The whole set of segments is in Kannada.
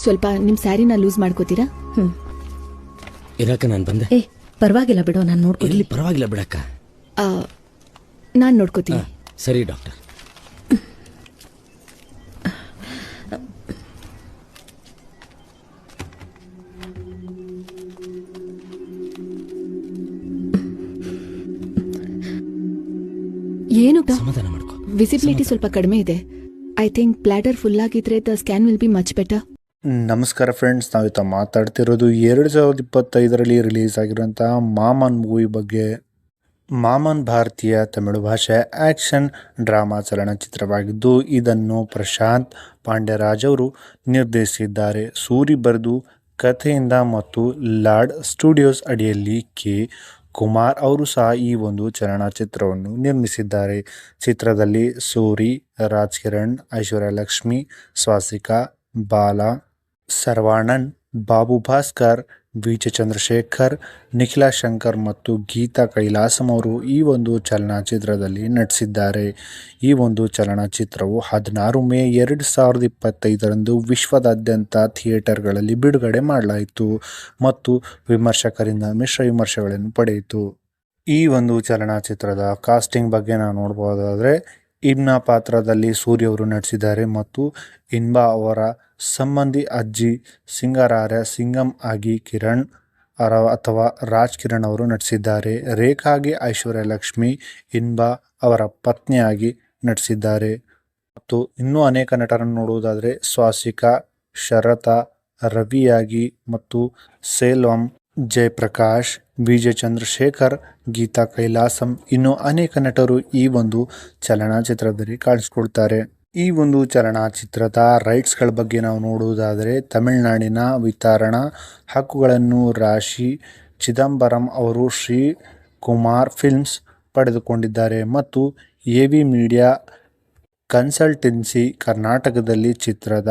ಸ್ವಲ್ಪ ನಿಮ್ ಸ್ಯಾರಿನ ಲೂಸ್ ಮಾಡ್ಕೋತೀರಾ? ಇರಾಕ ನಾನು ಬಂದೆ. ಪರವಾಗಿಲ್ಲ ಬಿಡೋ, ನಾನು ನೋಡ್ತೀನಿ. ಇಲ್ಲಿ ಪರವಾಗಿಲ್ಲ ಬಿಡಕ್ಕ, ನಾನ್ ನೋಡ್ಕೋತೀನಿ. ಸರಿ ಡಾಕ್ಟರ್. ಏನು ಸಮಾಧಾನ ಮಾಡ್ಕೊ. ವಿಸಿಬಿಲಿಟಿ ಸ್ವಲ್ಪ ಕಡಿಮೆ ಇದೆ. ಐ ಥಿಂಕ್ ಪ್ಲಾಟರ್ ಫುಲ್ ಆಗಿದ್ರೆ the scan will be much better. ನಮಸ್ಕಾರ ಫ್ರೆಂಡ್ಸ್, ನಾವಿತ್ತ ಮಾತಾಡ್ತಿರೋದು 2025ರಲ್ಲಿ ರಿಲೀಸ್ ಆಗಿರೋಂತಹ ಮಾಮನ್ ಮೂವಿ ಬಗ್ಗೆ. ಮಾಮನ್ ಭಾರತೀಯ ತಮಿಳು ಭಾಷೆ ಆ್ಯಕ್ಷನ್ ಡ್ರಾಮಾ ಚಲನಚಿತ್ರವಾಗಿದ್ದು, ಇದನ್ನು ಪ್ರಶಾಂತ್ ಪಾಂಡ್ಯರಾಜ್ ಅವರು ನಿರ್ದೇಶಿಸಿದ್ದಾರೆ. ಸೂರಿ ಬರೆದು ಕಥೆಯಿಂದ ಮತ್ತು ಲಾರ್ಡ್ ಸ್ಟುಡಿಯೋಸ್ ಅಡಿಯಲ್ಲಿ ಕೆ. ಕುಮಾರ್ ಅವರು ಸಹ ಈ ಒಂದು ಚಲನಚಿತ್ರವನ್ನು ನಿರ್ಮಿಸಿದ್ದಾರೆ. ಚಿತ್ರದಲ್ಲಿ ಸೂರಿ, ರಾಜ್ ಕಿರಣ್, ಐಶ್ವರ್ಯ ಲಕ್ಷ್ಮಿ, ಸ್ವಾಸಿಕಾ, ಬಾಲಾ, ಸರ್ವಾನಂದ್, ಬಾಬು ಭಾಸ್ಕರ್, ವಿಜಯ್ ಚಂದ್ರಶೇಖರ್, ನಿಖಿಲಾ ಶಂಕರ್ ಮತ್ತು ಗೀತಾ ಕೈಲಾಸಂ ಅವರು ಈ ಒಂದು ಚಲನಚಿತ್ರದಲ್ಲಿ ನಟಿಸಿದ್ದಾರೆ. ಈ ಒಂದು ಚಲನಚಿತ್ರವು 16 ಮೇ 2025ರಂದು ವಿಶ್ವದಾದ್ಯಂತ ಥಿಯೇಟರ್ಗಳಲ್ಲಿ ಬಿಡುಗಡೆ ಮಾಡಲಾಯಿತು ಮತ್ತು ವಿಮರ್ಶಕರಿಂದ ಮಿಶ್ರ ವಿಮರ್ಶೆಗಳನ್ನು ಪಡೆಯಿತು. ಈ ಒಂದು ಚಲನಚಿತ್ರದ ಕಾಸ್ಟಿಂಗ್ ಬಗ್ಗೆ ನಾವು ನೋಡ್ಬೋದಾದರೆ, ಇಬ್ನ ಪಾತ್ರದಲ್ಲಿ ಸೂರ್ಯ ಅವರು ನಟಿಸಿದ್ದಾರೆ ಮತ್ತು ಇನ್ಬಾ ಅವರ ಸಂಬಂಧಿ ಅಜ್ಜಿ ಸಿಂಗಾರಾರ್ಯ ಸಿಂಗಂ ಆಗಿ ಕಿರಣ್ ಅಥವಾ ರಾಜ್ ಕಿರಣ್ ಅವರು ನಟಿಸಿದ್ದಾರೆ. ರೇಖಾಗಿ ಐಶ್ವರ್ಯ ಲಕ್ಷ್ಮಿ ಇನ್ಬಾ ಅವರ ಪತ್ನಿಯಾಗಿ ನಟಿಸಿದ್ದಾರೆ. ಮತ್ತು ಇನ್ನೂ ಅನೇಕ ನಟರನ್ನು ನೋಡುವುದಾದರೆ ಸ್ವಾಸಿಕಾ, ಶರತಾ, ರವಿಯಾಗಿ ಮತ್ತು ಸೆಲ್ವಂ, ಜಯಪ್ರಕಾಶ್, ವಿಜಯ್ ಚಂದ್ರಶೇಖರ್, ಗೀತಾ ಕೈಲಾಸಂ, ಇನ್ನೂ ಅನೇಕ ನಟರು ಈ ಒಂದು ಚಲನಚಿತ್ರದಲ್ಲಿ ಕಾಣಿಸ್ಕೊಳ್ತಾರೆ. ಈ ಒಂದು ಚಲನಚಿತ್ರದ ರೈಟ್ಸ್ಗಳ ಬಗ್ಗೆ ನಾವು ನೋಡುವುದಾದರೆ, ತಮಿಳುನಾಡಿನ ವಿತರಣಾ ಹಕ್ಕುಗಳನ್ನು ರಾಶಿ ಚಿದಂಬರಂ ಅವರು ಶ್ರೀ ಕುಮಾರ್ ಫಿಲ್ಮ್ಸ್ ಪಡೆದುಕೊಂಡಿದ್ದಾರೆ ಮತ್ತು ಎವಿ ಮೀಡಿಯಾ ಕನ್ಸಲ್ಟೆನ್ಸಿ ಕರ್ನಾಟಕದಲ್ಲಿ ಚಿತ್ರದ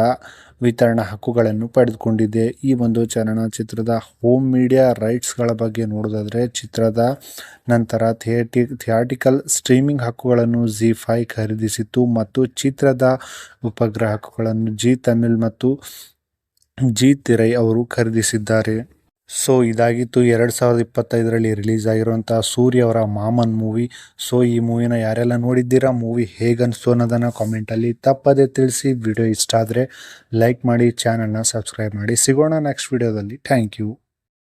ವಿತರಣಾ ಹಕ್ಕುಗಳನ್ನು ಪಡೆದುಕೊಂಡಿದೆ. ಈ ಒಂದು ಚಲನಚಿತ್ರದ ಹೋಮ್ ಮೀಡಿಯಾ ರೈಟ್ಸ್ಗಳ ಬಗ್ಗೆ ನೋಡೋದಾದರೆ, ಚಿತ್ರದ ನಂತರ ಥಿಯೇಟಿಕಲ್ ಸ್ಟ್ರೀಮಿಂಗ್ ಹಕ್ಕುಗಳನ್ನು ZEE5 ಖರೀದಿಸಿತು ಮತ್ತು ಚಿತ್ರದ ಉಪಗ್ರಹ ಹಕ್ಕುಗಳನ್ನು ಜಿ ತಮಿಳ್ ಮತ್ತು ಜಿ ತಿರೈ ಅವರು ಖರೀದಿಸಿದ್ದಾರೆ. ಸೊ ಇದಾಗಿತ್ತು 2025ರಲ್ಲಿ ರಿಲೀಸ್ ಆಗಿರುವಂಥ ಸೂರ್ಯ ಅವರ ಮಾಮನ್ ಮೂವಿ. ಸೊ ಈ ಮೂವಿನ ಯಾರೆಲ್ಲ ನೋಡಿದ್ದೀರಾ, ಮೂವಿ ಹೇಗನ್ನಿಸ್ತು ಅನ್ನೋದನ್ನು ಕಾಮೆಂಟಲ್ಲಿ ತಪ್ಪದೇ ತಿಳಿಸಿ. ವಿಡಿಯೋ ಇಷ್ಟ ಆದರೆ ಲೈಕ್ ಮಾಡಿ, ಚಾನಲ್ನ ಸಬ್ಸ್ಕ್ರೈಬ್ ಮಾಡಿ. ಸಿಗೋಣ ನೆಕ್ಸ್ಟ್ ವಿಡಿಯೋದಲ್ಲಿ. Thank you.